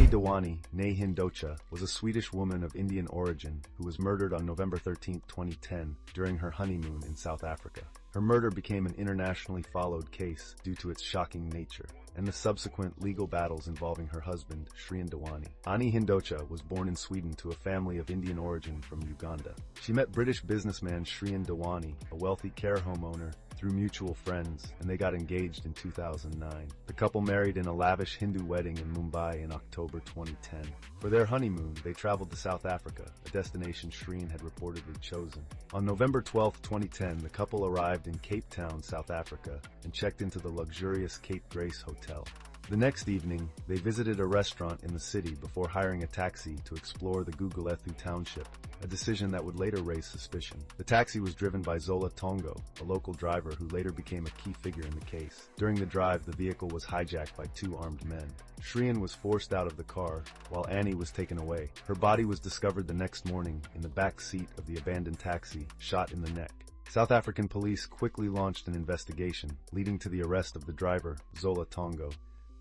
Dewani, née Hindocha, was a Swedish woman of Indian origin who was murdered on November 13, 2010, during her honeymoon in South Africa. Her murder became an internationally followed case due to its shocking nature and the subsequent legal battles involving her husband, Shrien Dewani. Anni Hindocha was born in Sweden to a family of Indian origin from Uganda. She met British businessman Shrien Dewani, a wealthy care home owner, through mutual friends, and they got engaged in 2009. The couple married in a lavish Hindu wedding in Mumbai in October 2010. For their honeymoon, they traveled to South Africa, a destination Shrien had reportedly chosen. On November 12, 2010, the couple arrived in Cape Town, South Africa, and checked into the luxurious Cape Grace Hotel. The next evening, they visited a restaurant in the city before hiring a taxi to explore the Gugulethu township, a decision that would later raise suspicion. The taxi was driven by Zola Tongo, a local driver who later became a key figure in the case. During the drive, the vehicle was hijacked by two armed men. Shrien was forced out of the car, while Annie was taken away. Her body was discovered the next morning in the back seat of the abandoned taxi, shot in the neck. South African police quickly launched an investigation, leading to the arrest of the driver, Zola Tongo,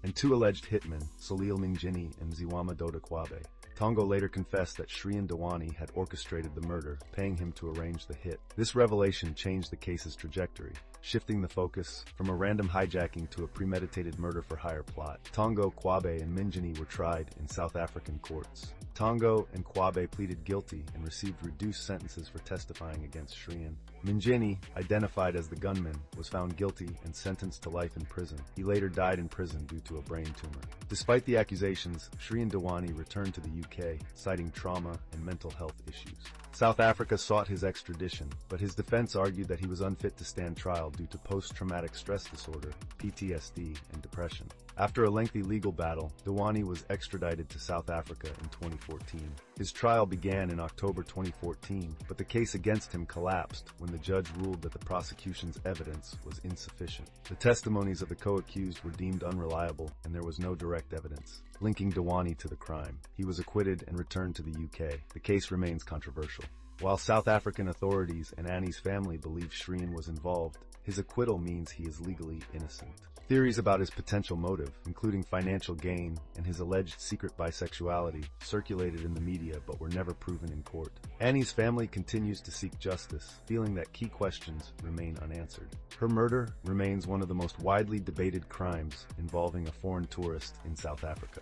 and two alleged hitmen, Solil Minjini and Ziwama Dodakwabe. Tongo later confessed that Shrien Dewani had orchestrated the murder, paying him to arrange the hit. This revelation changed the case's trajectory, shifting the focus from a random hijacking to a premeditated murder-for-hire plot. Tongo, Kwabe, and Minjini were tried in South African courts. Tongo and Kwabe pleaded guilty and received reduced sentences for testifying against Shrien. Minjini, identified as the gunman, was found guilty and sentenced to life in prison. He later died in prison due to a brain tumor. Despite the accusations, Shrien Dewani returned to the UK, citing trauma and mental health issues. South Africa sought his extradition, but his defense argued that he was unfit to stand trial due to post-traumatic stress disorder, PTSD, and depression. After a lengthy legal battle, Dewani was extradited to South Africa in 2014. His trial began in October 2014, but the case against him collapsed when the judge ruled that the prosecution's evidence was insufficient. The testimonies of the co-accused were deemed unreliable, and there was no direct evidence linking Dewani to the crime. He was acquitted and returned to the UK. The case remains controversial. While South African authorities and Annie's family believe Shrien was involved, his acquittal means he is legally innocent. Theories about his potential motive, including financial gain and his alleged secret bisexuality, circulated in the media but were never proven in court. Annie's family continues to seek justice, feeling that key questions remain unanswered. Her murder remains one of the most widely debated crimes involving a foreign tourist in South Africa.